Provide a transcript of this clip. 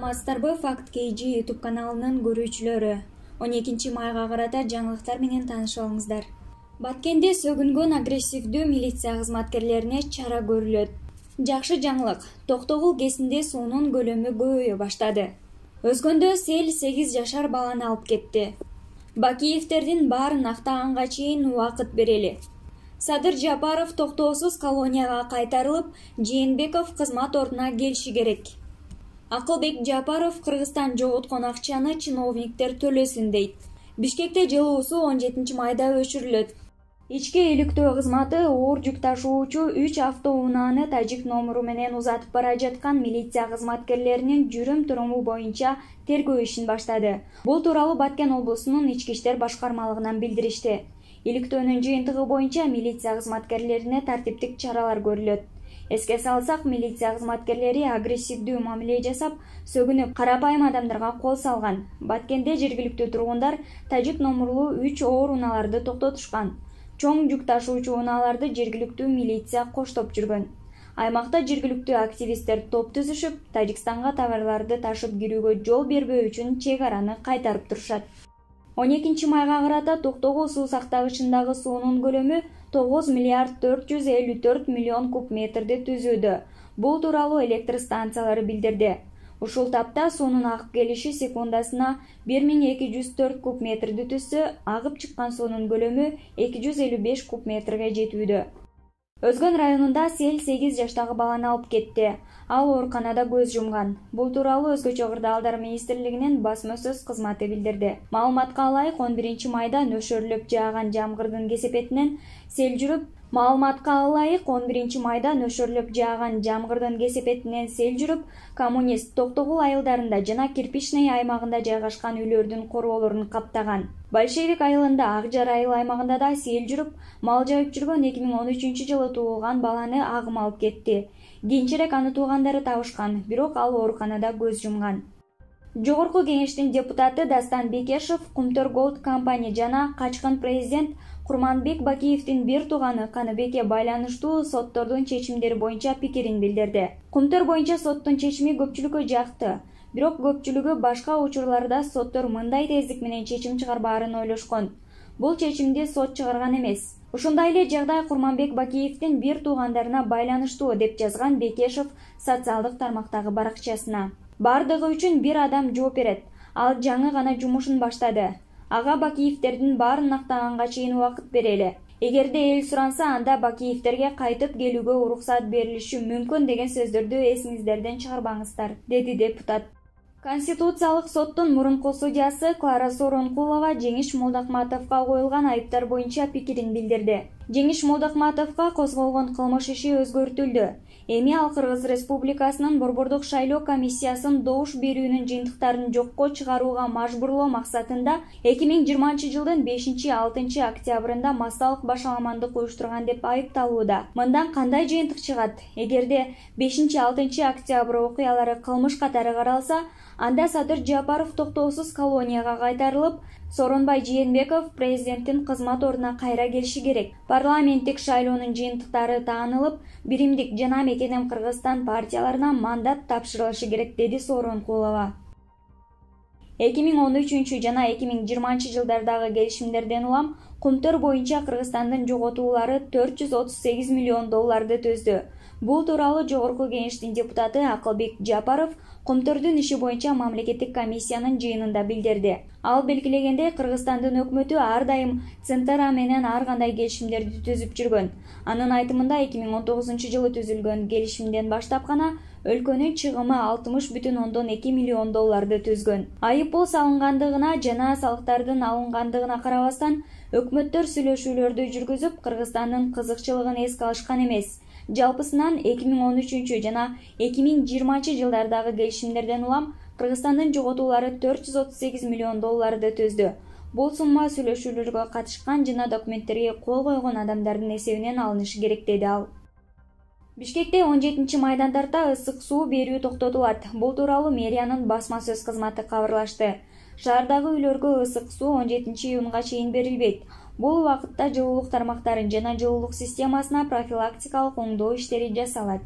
Саламатсыздарбы, Факт KG YouTube каналынын көрүүчүлөрү. 12 майга карата жаңылыктар менен таанышып алыңыздар. Баткенде сөгүнгөн агрессивдүү милиция кызматкерлерине чара көрүлөт. Жакшы жаңылык. Токтогул КЭСинде суунун көлөмү көбөйө баштады. Өзгөндө сел 8 жашар баланы алып кетти. Бакиевтердин баарын актаганга чейин убакыт берели. Садыр Жапаров токтоосуз колонияга кайтарылып, Жээнбеков кызмат ордуна келиши керек. Акылбек Жапаров Кыргызстан жоготкон акчаны чиновниктер төлөсүн дейт. Бишкекте жылуусу 17 майда өчүрүлөт. Ички иликтөө кызматы оор жүк ташуучу 3 автоунааны тажик номуру менен узатып бара жаткан милиция кызматкерлеринин жүрүм-туруму боюнча тергөө ишин баштады. Бул тууралуу Баткен облусунун ички иштер башкармалыгынан билдиришти. Иликтөөнүн жыйынтыгы боюнча милиция кызматкерлерине тартиптик чаралар көрүлөт. Эске салсак, милиция кызматкерлери агрессивдүү мамиле жасап, сөгүнүп, карапайым адамдарга кол салган. Баткенде жергиликтүү тургундар тажик номурлуу 3 оор унааларды токтотушкан. Чоң жүк ташуучу унааларды жергиликтүү милиция коштоп жүргөн. Аймакта жергиликтүү активисттер топ түзүшүп, Тажикстанга товарларды ташып кирүүгө жол бербөө үчүн чек араны кайтарып турушат. 12 майга карата Токтогул суу сактагычындагы суунун көлөмү 9 миллиард 454 миллион куб метрди түзүүдө. Бул тууралуу электр станциялары билдирди. Ушул тапта суунун агып келиши секундасына 1204 куб метрди түзсө, агып чыккан суунун көлөмү 255 куб метрге жетүүдө. Өзгөн районунда сел 8 жаштагы баланы алып кетти. Ал ооруканада көз жумган. Бул тууралуу Өзгөчө кырдаалдар министрлигинин басма сөз кызматы билдирди. Маалыматка ылайык 11 майда нөшөрлөп жааган жамгырдын кесепетинен сел жүрүп, коммунист Токтогул айылдарында жана Кирпичный аймагында жайгашкан үйлөрдүн корголорун каптаган. Большевик айылында, Акжар айыл аймагында да сел жүрүп, мал жайып жүргөн 2013 жылы туулган баланы агым алып кетти. Кийинчерээк аны туугандары табышкан, бирок ал ооруканада көз жумган. Жогорку кеңештин депутаты Дастан Бекешев Кумтөр Голд компания жана качкын президент Курманбек Бакиевдин бир тууганы Каныбекке байланыштуу соттордун чечимдери боюнча пикирин билдирди. Кумтөр боюнча соттун чечими көпчүлүккө жакты. Бирок көпчүлүгү башка учурларда соттор мындай тездик менен чечим чыгарбаарын ойлошкон. Бул чечимди сот чыгарган эмес. Ушундай эле жагдай Курманбек Бакиевдин бир туугандарына байланыштуу деп жазган Бекешев социалдык тармактагы баракчасына. Бардыгы үчүн бир адам жооп берет. Ал жаңы гана жумушун баштады. Ага Бакиевтердин баарын актаганга чейин убакыт берели. Эгерде эл суранса, анда Бакиевтерге кайтып келүүгө уруксат берилиши мүмкүн деген сөздөрдү эсиңиздерден чыгарбаңыздар, деди депутат. Конституциялык соттун мурунку судьясы Клара Сооронкулова Жеңиш Молдохматовго коюлган айыптар боюнча пикирин билдирди. Жеңиш Молдохматовго козголгон кылмыш иши өзгөртүлдү. Эми ал Кыргыз Республикасынын Борбордук шайлоо комиссиясын добуш берүүнүн жыйынтыктарын жокко чыгарууга мажбурлоо максатында 2020 жылдын 5-6 октябрында массалык башаламандык уюштурган деп айыпталууда. Мындан кандай жыйынтык чыгат? Эгерде 5-6 октябрь окуялары кылмыш катары каралса, анда Садыр Жапаров токтоосуз колонияга кайтарылып, Сооронбай Жээнбеков президенттин кызмат ордуна кайра келиши керек. Парламенттик шайлоонун жыйынтыктары таанылып, Биримдик жана Мекенем Кыргызстан партияларына мандат тапшырылышы керек, деди Сооронкулова. 2013 жана 2020 жылдардагы келишимдерден улам Кумтөр боюнча Кыргызстандын жоготуулары 438 миллион долларды төздү. Бул тууралуу Жогорку кеңештин депутаты Акылбек Жапаров Кумтөрдүн иши боюнча мамлекеттик комиссиянын жыйынында билдирди. Ал белгилегендей, Кыргызстандын өкмөтү ар дайым Центара менен ар кандай келишимдерди түзүп жүргөн. Анын айтымында 2019 жылы түзүлгөн келишимден баштап гана өлкөнүн чыгымы 60,2 миллион долларды түзгөн. Айыппул салынгандыгына жана салыктардын алынгандыгына карабастан, өкмөттөр сүйлөшүүлөрдү жүргүзүп, Кыргызстандын кызыкчылыгын эске алышкан эмес. Жалпысынан 2013 жана 2020 жылдардагы келишимдерден улам Кыргызстандын жоготуулары 438 миллион долларды төздү. Бул сумма сүйлөшүүлөргө катышкан жана документтерге кол койгон адамдардын эсебинен алынышы керек, деди ал. Бишкекте 17 майдан тарта ысык суу берүү токтотулат. Бул тууралуу мэриянын басма сөз кызматы кабарлашты. Шаардагы үйлөргө ысык суу 17 июнга чейин берилбейт. Бул убакытта жылуулук тармактарын жана жылуулук системасына профилактикалык оңдоо иштери жасалат.